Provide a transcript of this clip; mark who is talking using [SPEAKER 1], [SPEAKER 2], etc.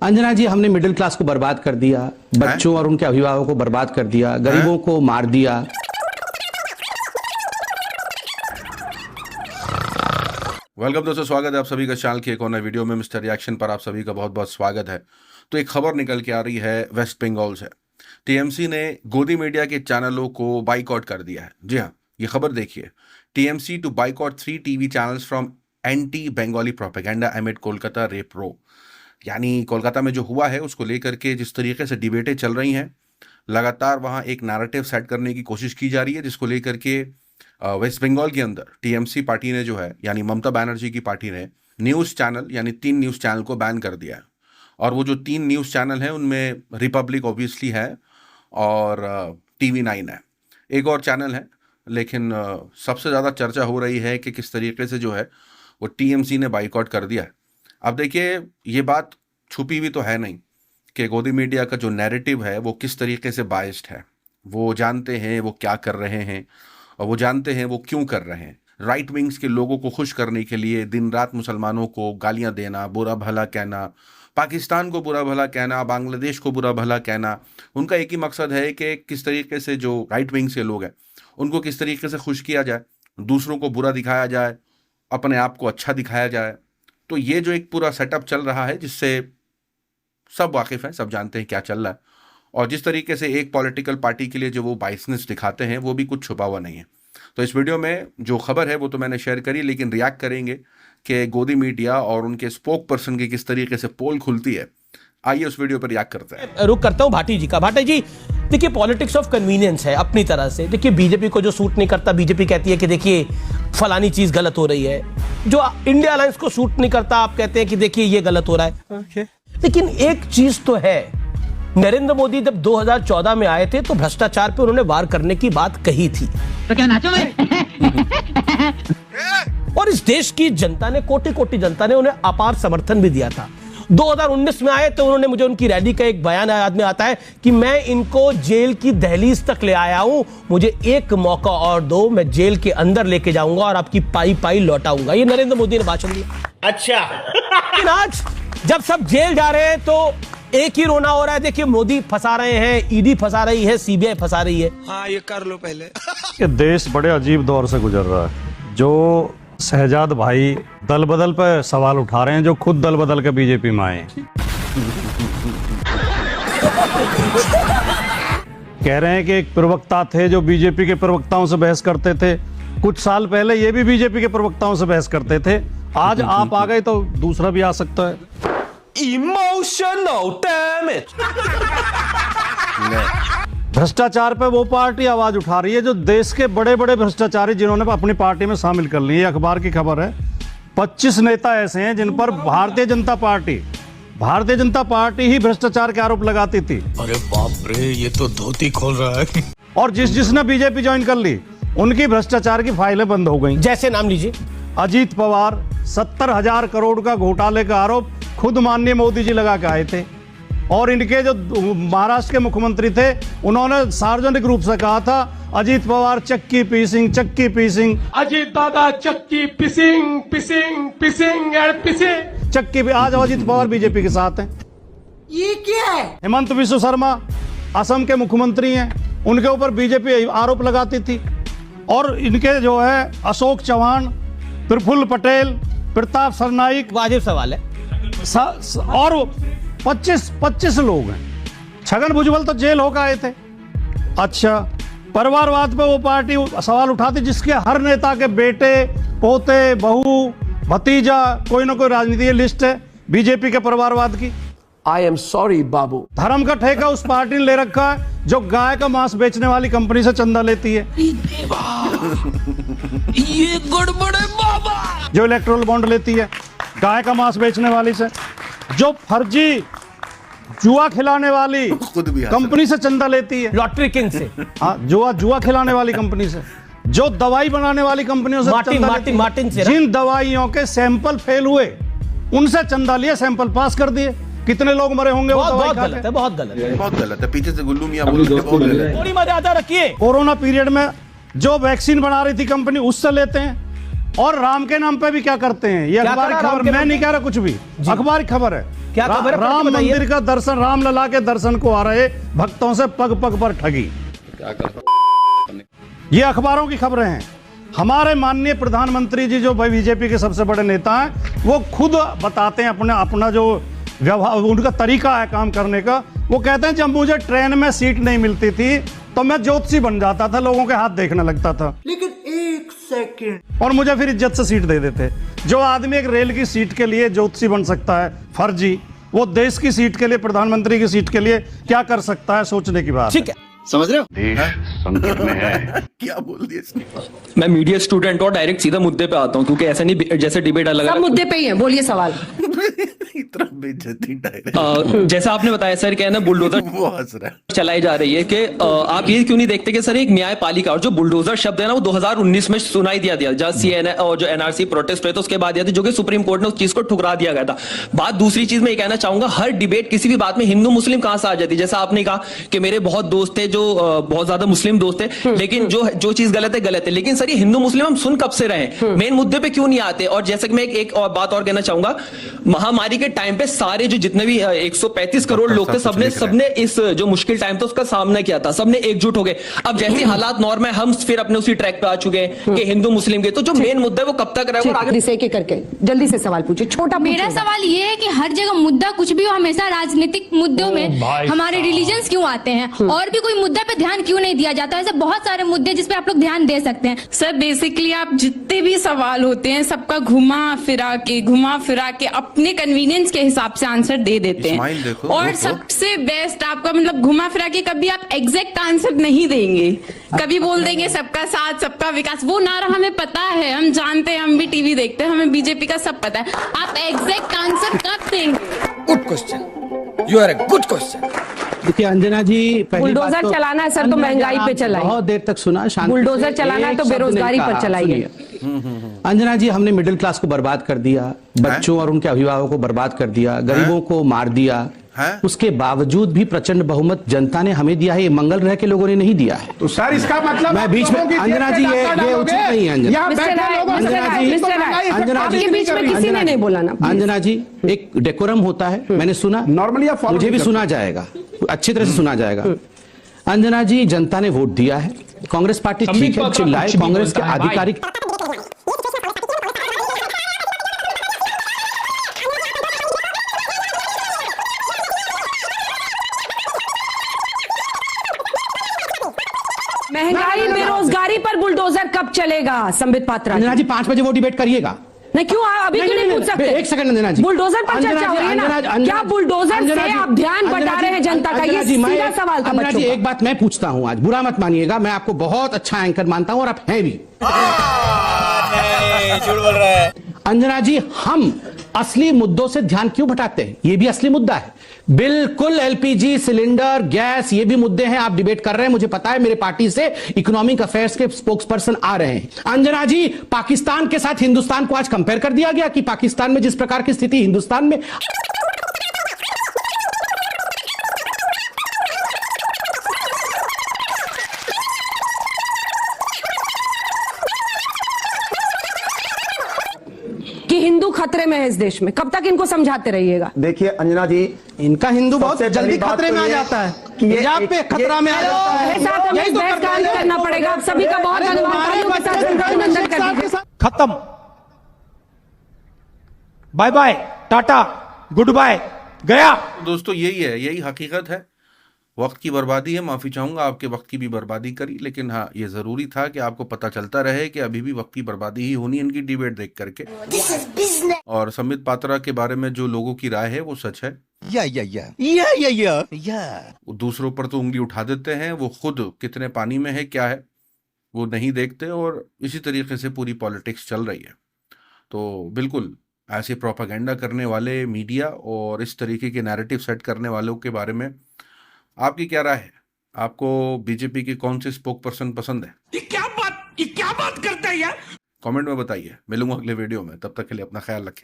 [SPEAKER 1] अंजना जी, हमने middle class को बर्बाद कर दिया, बच्चों और उनके अभिभावकों को बर्बाद कर दिया, गरीबों को मार दिया।
[SPEAKER 2] वेलकम दोस्तों, स्वागत है आप सभी का चैनल के एक और नए वीडियो में। मिस्टर रिएक्शन पर आप सभी का बहुत बहुत स्वागत है। तो एक खबर निकल के आ रही है वेस्ट बंगाल से। टीएमसी ने गोदी मीडिया के चैनलों को बाइकआउट कर दिया है। जी हाँ, ये खबर देखिए। TMC to boycott 3 TV channels from anti Bengali propaganda amid Kolkata rape row. यानी कोलकाता में जो हुआ है उसको लेकर के जिस तरीके से डिबेटें चल रही हैं, लगातार वहाँ एक नैरेटिव सेट करने की कोशिश की जा रही है, जिसको लेकर के वेस्ट बंगाल के अंदर टीएमसी पार्टी ने जो है, यानी ममता बनर्जी की पार्टी ने न्यूज़ चैनल यानी 3 न्यूज़ चैनल को बैन कर दिया है। और वो जो 3 न्यूज़ चैनल हैं उनमें रिपब्लिक ऑब्वियसली है और TV9 है, एक और चैनल है। लेकिन सबसे ज़्यादा चर्चा हो रही है कि किस तरीके से जो है वो टीएमसी ने बाइकआउट कर दिया है। अब देखिए, ये बात छुपी हुई तो है नहीं कि गोदी मीडिया का जो नैरेटिव है वो किस तरीके से बाइस्ड है। वो जानते हैं वो क्या कर रहे हैं और वो जानते हैं वो क्यों कर रहे हैं। राइट विंग्स के लोगों को खुश करने के लिए दिन रात मुसलमानों को गालियां देना, बुरा भला कहना, पाकिस्तान को बुरा भला कहना, बांग्लादेश को बुरा भला कहना। उनका एक ही मकसद है कि किस तरीके से जो राइट विंग्स के लोग हैं उनको किस तरीके से खुश किया जाए, दूसरों को बुरा दिखाया जाए, अपने आप को अच्छा दिखाया जाए। तो ये जो एक पूरा सेटअप चल रहा है, जिससे सब वाकिफ़ हैं, सब जानते हैं क्या चल रहा है। और जिस तरीके से एक पॉलिटिकल पार्टी के लिए जो वो बाइसनेस दिखाते हैं वो भी कुछ छुपा हुआ नहीं है। तो इस वीडियो में जो खबर है वो तो मैंने शेयर करी, लेकिन रिएक्ट करेंगे कि गोदी मीडिया और उनके स्पोक पर्सन की किस तरीके से पोल खुलती है। आइए उस वीडियो पर रिएक्ट करते हैं।
[SPEAKER 3] रुक करता हूं भाटी जी का। भाटी जी देखिए, पॉलिटिक्स ऑफ कन्वीनियंस है अपनी तरह से। देखिए, बीजेपी को जो सूट नहीं करता, बीजेपी कहती है कि देखिए फलानी चीज गलत हो रही है। जो इंडिया अलायंस को सूट नहीं करता, आप कहते हैं कि देखिए ये गलत हो रहा है। लेकिन एक चीज तो है, नरेंद्र मोदी जब 2014 में आए थे तो भ्रष्टाचार पे उन्होंने वार करने की बात कही थी। तो क्या नाचो और इस देश की जनता ने, कोटि कोटि जनता ने उन्हें अपार समर्थन भी दिया था। 2019 में आए तो उन्होंने, मुझे उनकी रैली का एक बयान याद में आता है कि मैं इनको जेल की दहलीज तक ले आया हूं, मुझे एक मौका और दो, मैं जेल के अंदर लेके जाऊंगा और आपकी पाई पाई लौटाऊंगा। ये नरेंद्र मोदी ने भाषण दिया। अच्छा, लेकिन आज जब सब जेल जा रहे हैं तो एक ही रोना हो रहा है। देखिए, मोदी फंसा रहे हैं, ईडी फंसा रही है, सीबीआई फंसा रही है। हाँ, ये कर लो पहले।
[SPEAKER 4] कि देश बड़े अजीब दौर से गुजर रहा है। जो शहजाद भाई दल बदल पर सवाल उठा रहे हैं, जो खुद दल बदल के बीजेपी में आए, कह रहे हैं कि एक प्रवक्ता थे जो बीजेपी के प्रवक्ताओं से बहस करते थे। कुछ साल पहले ये भी बीजेपी के प्रवक्ताओं से बहस करते थे। आज आप आ गए तो दूसरा भी आ सकता है।
[SPEAKER 3] Emotional damage.
[SPEAKER 4] भ्रष्टाचार पे वो पार्टी आवाज उठा रही है जो देश के बड़े बड़े भ्रष्टाचारी जिन्होंने अपनी पार्टी में शामिल कर लिए। अखबार की खबर है, 25 नेता ऐसे हैं जिन पर भारतीय जनता पार्टी ही भ्रष्टाचार के आरोप लगाती थी।
[SPEAKER 5] अरे बाप रे, ये तो धोती खोल रहा है।
[SPEAKER 4] और जिसने बीजेपी ज्वाइन कर ली उनकी भ्रष्टाचार की फाइलें बंद हो गई।
[SPEAKER 3] जैसे नाम लीजिए।
[SPEAKER 4] अजीत पवार, 70,000 करोड़ का घोटाले का आरोप खुद माननीय मोदी जी लगा के आए थे। और इनके जो महाराष्ट्र के मुख्यमंत्री थे उन्होंने सार्वजनिक रूप से कहा था, अजीत पवार चक्की पीसिंग,
[SPEAKER 6] अजीत दादा चक्की पिसिंग
[SPEAKER 4] चक्की। आज अजीत पवार बीजेपी के साथ हैं।
[SPEAKER 6] ये क्या है?
[SPEAKER 4] हेमंत विश्व शर्मा असम के मुख्यमंत्री हैं, उनके ऊपर बीजेपी आरोप लगाती थी। और इनके जो है अशोक चौहान, प्रफुल्ल पटेल, प्रताप सरनाइक,
[SPEAKER 3] वाजिब सवाल है।
[SPEAKER 4] और 25 लोग हैं। छगन भुजबल तो जेल होकर आए थे। अच्छा, परिवारवाद पे वो पार्टी सवाल उठाती जिसके हर नेता के बेटे, पोते, बहू, भतीजा, कोई ना कोई राजनीति लिस्ट है बीजेपी के परिवारवाद की।
[SPEAKER 6] आई एम सॉरी बाबू।
[SPEAKER 4] धर्म का ठेका उस पार्टी ने ले रखा है जो गाय का मांस बेचने वाली कंपनी से चंदा लेती है।
[SPEAKER 5] ये गड़बड़ है बाबा।
[SPEAKER 4] जो इलेक्ट्रोल बॉन्ड लेती है गाय का मांस बेचने वाली से, जो फर्जी जुआ खिलाने वाली कंपनी से चंदा लेती है,
[SPEAKER 3] लॉटरी किंग से।
[SPEAKER 4] हाँ, जुआ खिलाने वाली कंपनी से, जो दवाई बनाने वाली कंपनियों से
[SPEAKER 3] मार्टिन से।
[SPEAKER 4] जिन दवाइयों के सैंपल फेल हुए उनसे चंदा लिए, सैंपल पास कर दिए। कितने लोग मरे होंगे?
[SPEAKER 3] बहुत गलत है, बहुत गलत है।
[SPEAKER 2] पीछे से गुल्लू मियां बोल रहे हैं।
[SPEAKER 3] थोड़ी मर्यादा रखिए।
[SPEAKER 4] कोरोना पीरियड में जो वैक्सीन बना रही थी कंपनी, उससे लेते हैं। और राम के नाम पे भी क्या करते हैं, ये अखबार खबर, मैं नहीं कह रहा कुछ भी, अखबार खबर है।
[SPEAKER 3] क्या खबर है,
[SPEAKER 4] राम
[SPEAKER 3] बताइए।
[SPEAKER 4] मंदिर का दर्शन, रामलला के दर्शन को आ रहे भक्तों से पग पग पर ठगी। ये अखबारों की खबरें हैं। हमारे माननीय प्रधानमंत्री जी जो बीजेपी के सबसे बड़े नेता हैं, वो खुद बताते हैं अपना जो व्यवहार, उनका तरीका है काम करने का। वो कहते हैं जब मुझे ट्रेन में सीट नहीं मिलती थी तो मैं ज्योतिषी बन जाता था, लोगों के हाथ देखने लगता था,
[SPEAKER 6] लेकिन एक सेकंड,
[SPEAKER 4] और मुझे फिर इज्जत से सीट दे देते। जो आदमी एक रेल की सीट के लिए ज्योतिषी बन सकता है फर्जी, वो देश की सीट के लिए, प्रधानमंत्री की सीट के लिए क्या कर सकता है, सोचने की बात।
[SPEAKER 3] ठीक है,
[SPEAKER 7] समझ रहे हो?
[SPEAKER 8] देश संकट में है।
[SPEAKER 2] क्या बोल दिया इसने?
[SPEAKER 9] मैं मीडिया स्टूडेंट और डायरेक्ट सीधा मुद्दे पे आता हूँ, क्योंकि ऐसा नहीं जैसे डिबेट अलग
[SPEAKER 10] सब मुद्दे पे ही है, बोलिए सवाल।
[SPEAKER 2] इतना बेइज्जती डायरेक्ट।
[SPEAKER 9] जैसा आपने बताया सर, क्या है ना, बुलडोजर
[SPEAKER 2] वो हंस रहा है।
[SPEAKER 9] चलाई जा रही है कि आप ये क्यों नहीं देखते कि सर एक न्यायपालिका, और जो बुलडोजर शब्द है ना वो 2019 में सुनाई दिया जब सीएनए और जो एनआरसी प्रोटेस्ट हुए तो उसके बाद जो कि सुप्रीम कोर्ट ने उस चीज को ठुकरा दिया गया था। बात दूसरी चीज में ये कहना चाहूंगा, हर डिबेट किसी भी बात में हिंदू मुस्लिम कहां से आ जाती है। जैसा आपने कहा कि मेरे बहुत दोस्त थे जो बहुत ज्यादा मुस्लिम दोस्त थे, लेकिन जो चीज गलत है, लेकिन सर ये हिंदू मुस्लिम हम सुन कब से रहे, मेन मुद्दे पे क्यों नहीं आते। और जैसे कि मैं एक और बात और कहना चाहूंगा, महामारी के टाइम पे सारे जो जितने भी 135 करोड़ लोग थे, सबने इस जो मुश्किल टाइम था उसका सामना किया था, सबने एकजुट हो गए। अब जैसे हालात नॉर्मल है, हम फिर अपने उसी ट्रैक पे आ चुके हैं कि हिंदू मुस्लिम के, तो जो मेन मुद्दा है वो कब तक रहेगा।
[SPEAKER 10] आगे से एक करके जल्दी से सवाल पूछिए, छोटा।
[SPEAKER 11] मेरा सवाल ये है कि हर जगह मुद्दा कुछ भी हो, हमेशा राजनीतिक मुद्दों में हमारे रिलीजन्स क्यों आते हैं, और भी कोई मुद्दा पे ध्यान क्यों नहीं दिया जाता? ऐसे बहुत सारे मुद्दे जिस पे आप लोग ध्यान दे सकते हैं।
[SPEAKER 12] सर बेसिकली आप जितने भी सवाल होते हैं सबका घुमा फिरा के अपने कन्वीनियंस के हिसाब से आंसर दे देते हैं, और सबसे बेस्ट आपका मतलब घुमा फिरा के कभी आप एग्जैक्ट आंसर नहीं देंगे, कभी बोल देंगे सबका साथ सबका विकास, वो नारा हमें पता है, हम जानते हैं, हम भी टीवी देखते हैं, हमें बीजेपी का सब पता है, आप एग्जैक्ट आंसर कब देंगे?
[SPEAKER 5] Good question, you are a good question.
[SPEAKER 1] देखिए अंजना जी,
[SPEAKER 10] बुलडोजर चलाना है सर तो महंगाई पे चलाइए,
[SPEAKER 1] बहुत देर तक सुना,
[SPEAKER 10] बुलडोजर चलाना है तो बेरोजगारी पर चलाइए।
[SPEAKER 1] अंजना जी, हमने मिडिल क्लास को बर्बाद कर दिया, बच्चों और उनके अभिभावकों को बर्बाद कर दिया, गरीबों को मार दिया, उसके बावजूद भी प्रचंड बहुमत जनता ने हमें दिया है। ये मंगल ग्रह के लोगों ने नहीं दिया है।
[SPEAKER 6] तो सर इसका मतलब
[SPEAKER 1] मैं बीच में, अंजना जी ये उचित नहीं है। अंजना
[SPEAKER 10] आपके बीच में किसी ने नहीं बोला ना।
[SPEAKER 1] अंजना जी, एक डेकोरम होता है, मैंने सुना,
[SPEAKER 6] नॉर्मली
[SPEAKER 1] मुझे भी सुना जाएगा, अच्छी तरह से सुना जाएगा। अंजना जी, जनता ने वोट दिया है, कांग्रेस पार्टी ठीक है, चिल्लाए, कांग्रेस के आधिकारिक
[SPEAKER 10] महंगाई बेरोजगारी पर बुलडोजर कब चलेगा? संबित पात्रा
[SPEAKER 1] अंजना जी, 5 बजे वो डिबेट करिएगा।
[SPEAKER 10] नहीं क्यों, अभी क्यों नहीं पूछ सकते?
[SPEAKER 1] एक सेकंड अंजना जी,
[SPEAKER 10] बुलडोजर पर चर्चा हो रही है ना, क्या बुलडोजर से आप ध्यान बटा रहे हैं जनता का? ये सीधा सवाल था
[SPEAKER 1] अंजना जी, एक बात मैं पूछता हूं, आज बुरा मत मानिएगा, मैं आपको बहुत अच्छा एंकर मानता हूं और आप हैं भी।
[SPEAKER 5] झूठ बोल रहा है।
[SPEAKER 1] अंजना जी, हम असली मुद्दों से ध्यान क्यों भटाते हैं? ये भी असली मुद्दा है, बिल्कुल। एलपीजी सिलेंडर, गैस, ये भी मुद्दे हैं। आप डिबेट कर रहे हैं, मुझे पता है, मेरे पार्टी से इकोनॉमिक अफेयर्स के स्पोक्स पर्सन आ रहे हैं। अंजना जी, पाकिस्तान के साथ हिंदुस्तान को आज कंपेयर कर दिया गया कि पाकिस्तान में जिस प्रकार की स्थिति हिंदुस्तान में,
[SPEAKER 10] कि हिंदू खतरे में है इस देश में, कब तक इनको समझाते रहिएगा?
[SPEAKER 6] देखिए अंजना जी,
[SPEAKER 1] इनका हिंदू बहुत जल्दी खतरे में आ जाता है, पंजाब पे खतरा में आ जाता है।
[SPEAKER 10] साथ हमें इस बहस का अंत करना पड़ेगा। आप सभी का बहुत धन्यवाद।
[SPEAKER 4] खत्म, bye bye, tata, goodbye, गया।
[SPEAKER 2] दोस्तों यही हकीकत है। वक्त की बर्बादी है, माफी चाहूंगा, आपके वक्त की भी बर्बादी करी, लेकिन हाँ, ये जरूरी था कि आपको पता चलता रहे कि अभी भी वक्त की बर्बादी ही होनी इनकी डिबेट देख करके। और संबित पात्रा के बारे में जो लोगों की राय है वो सच है। दूसरों पर तो उंगली उठा देते हैं, वो खुद कितने पानी में है, क्या है, वो नहीं देखते, और इसी तरीके से पूरी पॉलिटिक्स चल रही है। तो बिल्कुल ऐसे प्रोपागेंडा करने वाले मीडिया और इस तरीके के नैरेटिव सेट करने वालों के बारे में आपकी क्या राय है? आपको बीजेपी के कौन से स्पोक पर्सन पसंद है?
[SPEAKER 5] ये क्या बात करता है यार?
[SPEAKER 2] कमेंट में बताइए। मिलूंगा अगले वीडियो में, तब तक के लिए अपना ख्याल रखें।